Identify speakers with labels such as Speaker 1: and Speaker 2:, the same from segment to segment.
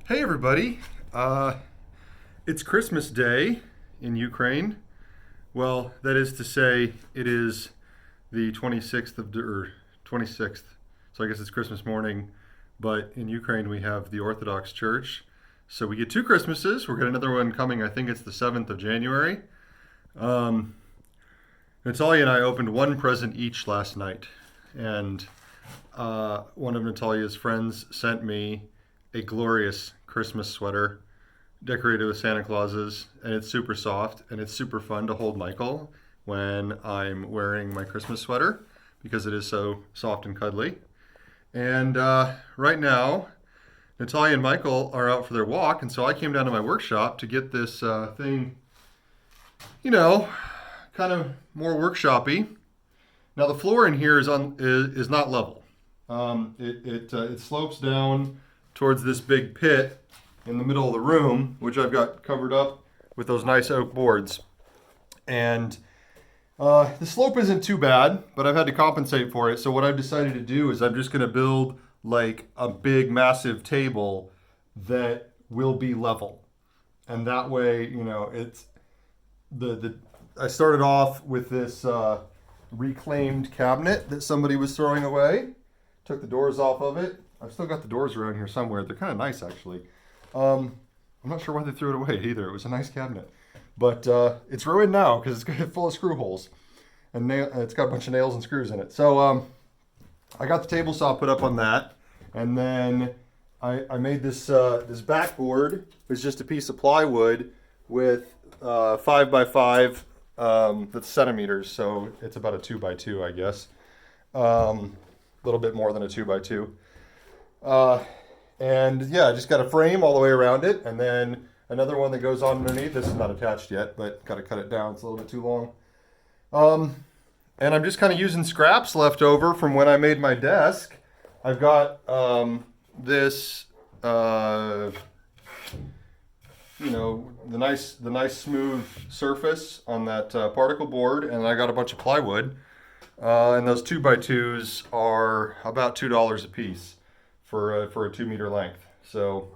Speaker 1: Hey everybody, it's Christmas Day in Ukraine. Well, that is to say, it is the 26th or 26th, so I guess it's Christmas morning. But in Ukraine, we have the Orthodox Church, so we get two Christmases. We're got another one coming. I think it's the 7th of January. Um, Natalia and I opened one present each last night, and one of Natalia's friends sent me a glorious Christmas sweater decorated with Santa Clauses, and it's super soft and it's super fun to hold Michael when I'm wearing my Christmas sweater because it is so soft and cuddly. And right now, Natalia and Michael are out for their walk, and so I came down to my workshop to get this thing, you know, kind of more workshoppy. Now the floor in here is not level. It slopes down towards this big pit in the middle of the room, which I've got covered up with those nice oak boards. And the slope isn't too bad, but I've had to compensate for it. So what I've decided to do is I'm just going to build like a big, massive table that will be level, and that way, it's the I started off with this reclaimed cabinet that somebody was throwing away. Took the doors off of it. I've still got the doors around here somewhere. They're kind of nice, actually. I'm not sure why they threw it away either. It was a nice cabinet, but it's ruined now because it's full of screw holes, and it's got a bunch of nails and screws in it. So I got the table saw put up on that, and then I made this backboard. It's just a piece of plywood with 5x5 that's centimeters, so it's about a 2x2, I guess. A little bit more than a 2x2. And yeah, I just got a frame all the way around it, and then another one that goes on underneath. This is not attached yet, but got to cut it down. It's a little bit too long. And I'm just kind of using scraps left over from when I made my desk. I've got this, the nice smooth surface on that particle board, and I got a bunch of plywood. And those 2x2s are about $2 a piece for a 2 meter length. So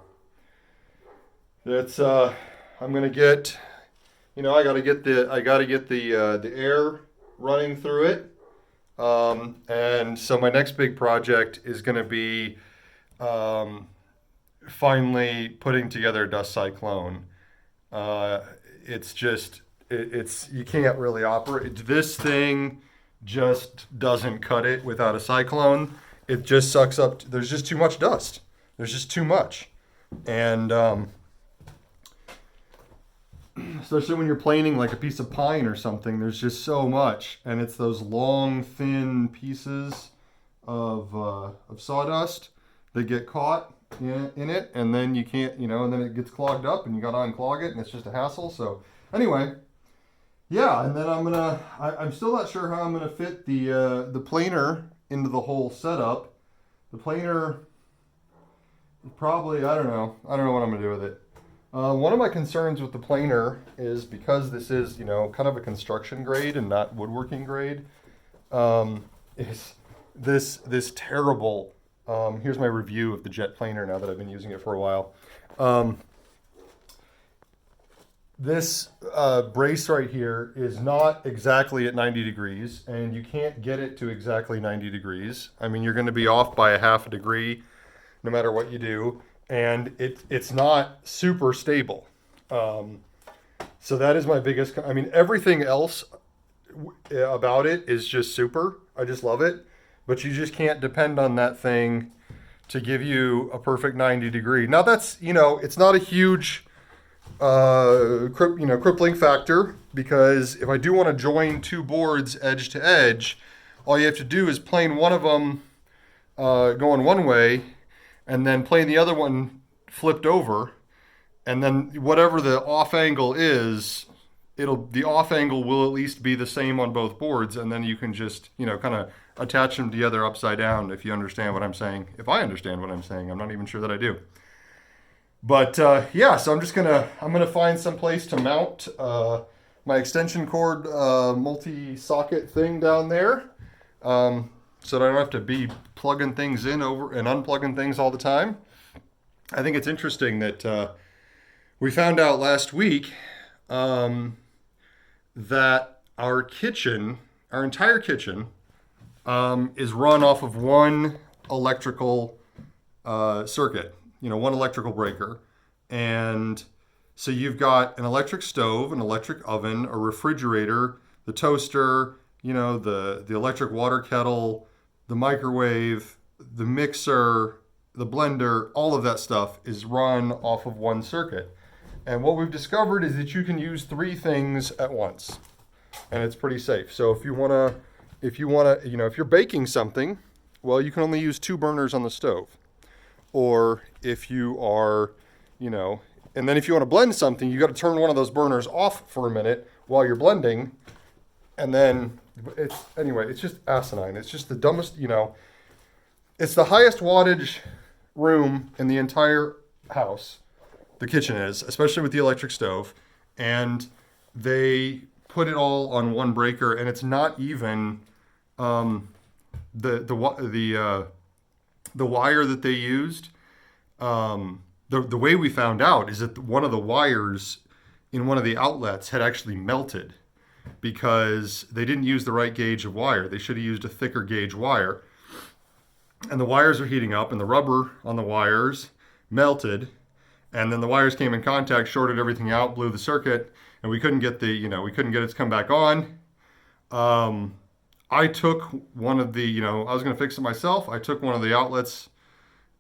Speaker 1: that's I'm gonna get, I gotta get the air running through it. And so my next big project is gonna be finally putting together a dust cyclone. It's just it's you can't really operate this thing. Just doesn't cut it without a cyclone. It just sucks up. There's just too much dust. There's just too much, and especially when you're planing like a piece of pine or something, there's just so much, and it's those long, thin pieces of sawdust that get caught in it, and then you can't, and then it gets clogged up, and you got to unclog it, and it's just a hassle. So anyway. Yeah, and then I'm still not sure how I'm gonna fit the planer into the whole setup. The planer, probably, I don't know what I'm gonna do with it. One of my concerns with the planer is because this is, kind of a construction grade and not woodworking grade, is this terrible, here's my review of the jet planer now that I've been using it for a while. This brace right here is not exactly at 90 degrees, and you can't get it to exactly 90 degrees. I mean, you're going to be off by a half a degree no matter what you do, and it's not super stable. So that is my biggest, everything else about it is just super. I just love it, but you just can't depend on that thing to give you a perfect 90 degree. Now that's, it's not a huge crippling factor, because if I do want to join two boards edge to edge, all you have to do is plane one of them going one way, and then plane the other one flipped over, and then whatever the off angle is, the off angle will at least be the same on both boards, and then you can just kind of attach them together upside down, if you understand what I'm saying. If I understand what I'm saying, I'm not even sure that I do. But yeah, so I'm gonna find some place to mount my extension cord multi-socket thing down there, so that I don't have to be plugging things in over and unplugging things all the time. I think it's interesting that we found out last week um, that our kitchen, our entire kitchen, is run off of one electrical circuit, one electrical breaker. And so you've got an electric stove, an electric oven, a refrigerator, the toaster, the electric water kettle, the microwave, the mixer, the blender, all of that stuff is run off of one circuit. And what we've discovered is that you can use three things at once, and it's pretty safe. So if you're baking something, well, you can only use two burners on the stove. Or if you are, and then if you want to blend something, you got to turn one of those burners off for a minute while you're blending, and then it's just asinine. It's just the dumbest, it's the highest wattage room in the entire house. The kitchen is, especially with the electric stove, and they put it all on one breaker, and it's not even the wire that they used. The way we found out is that one of the wires in one of the outlets had actually melted because they didn't use the right gauge of wire. They should have used a thicker gauge wire. And the wires are heating up, and the rubber on the wires melted, and then the wires came in contact, shorted everything out, blew the circuit, and we couldn't get it to come back on. I took one of the, I was going to fix it myself. I took one of the outlets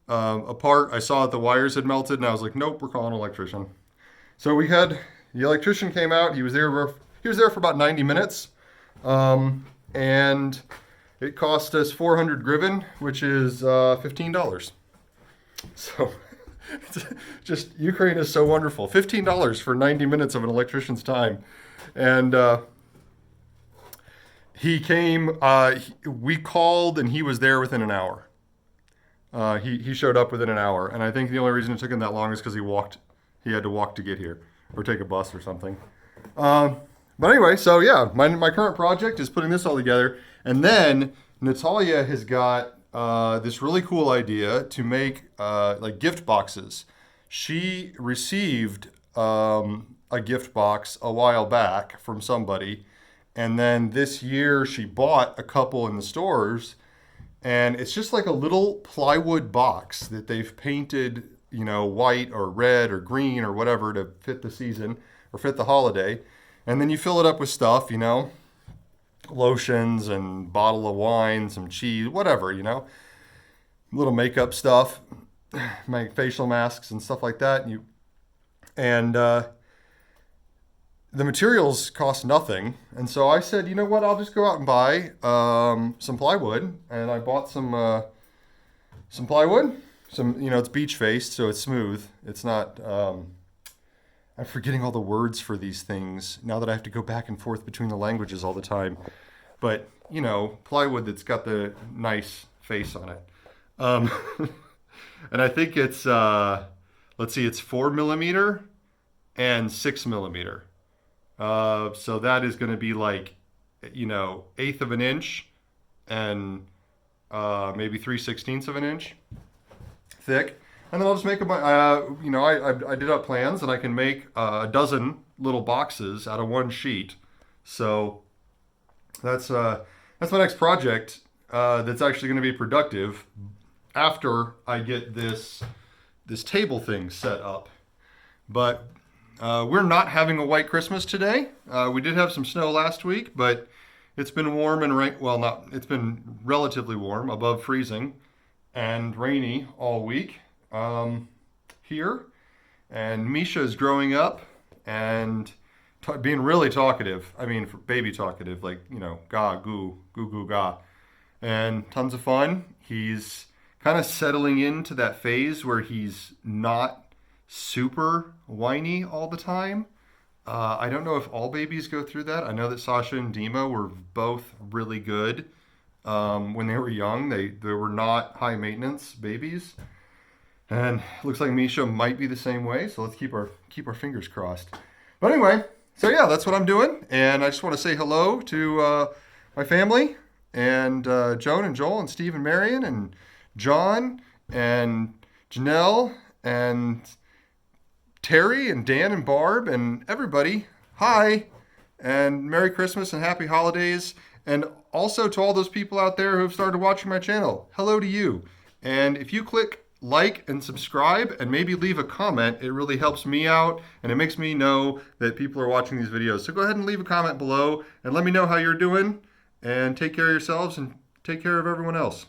Speaker 1: apart. I saw that the wires had melted, and I was like, nope, we're calling an electrician. So the electrician came out. He was there for about 90 minutes, and it cost us 400 hryvnia, which is $15. So just Ukraine is so wonderful. $15 for 90 minutes of an electrician's time. And he came, we called, and he was there within an hour. He showed up within an hour. And I think the only reason it took him that long is because he had to walk to get here or take a bus or something. But anyway, so yeah, my current project is putting this all together. And then Natalia has got this really cool idea to make like gift boxes. She received a gift box a while back from somebody, and then this year she bought a couple in the stores, and it's just like a little plywood box that they've painted, white or red or green or whatever to fit the season or fit the holiday. And then you fill it up with stuff, lotions and bottle of wine, some cheese, whatever, little makeup stuff, make facial masks and stuff like that. And the materials cost nothing. And so I said, you know what, I'll just go out and buy some plywood. And I bought some plywood. It's beach faced, so it's smooth. It's not, I'm forgetting all the words for these things now that I have to go back and forth between the languages all the time. But, plywood that's got the nice face on it. And I think it's, it's 4 millimeter and 6 millimeter. So that is going to be like, eighth of an inch and maybe 3/16 of an inch thick. And then I'll just make them, I did up plans, and I can make a dozen little boxes out of one sheet. So that's my next project that's actually going to be productive after I get this table thing set up. But we're not having a white Christmas today. We did have some snow last week, but it's been warm and it's been relatively warm, above freezing, and rainy all week here. And Misha is growing up and being really talkative. I mean, baby talkative, like, ga, goo, goo, goo, ga. And tons of fun. He's kind of settling into that phase where he's not super whiny all the time. I don't know if all babies go through that. I know that Sasha and Dima were both really good when they were young. They were not high maintenance babies. And it looks like Misha might be the same way, so let's keep our fingers crossed. But anyway, so yeah, that's what I'm doing. And I just want to say hello to my family, and Joan and Joel and Steve and Marion and John and Janelle and Terry and Dan and Barb and everybody, hi, and Merry Christmas and Happy Holidays. And also to all those people out there who have started watching my channel, hello to you. And if you click like and subscribe and maybe leave a comment, it really helps me out and it makes me know that people are watching these videos. So go ahead and leave a comment below and let me know how you're doing, and take care of yourselves and take care of everyone else.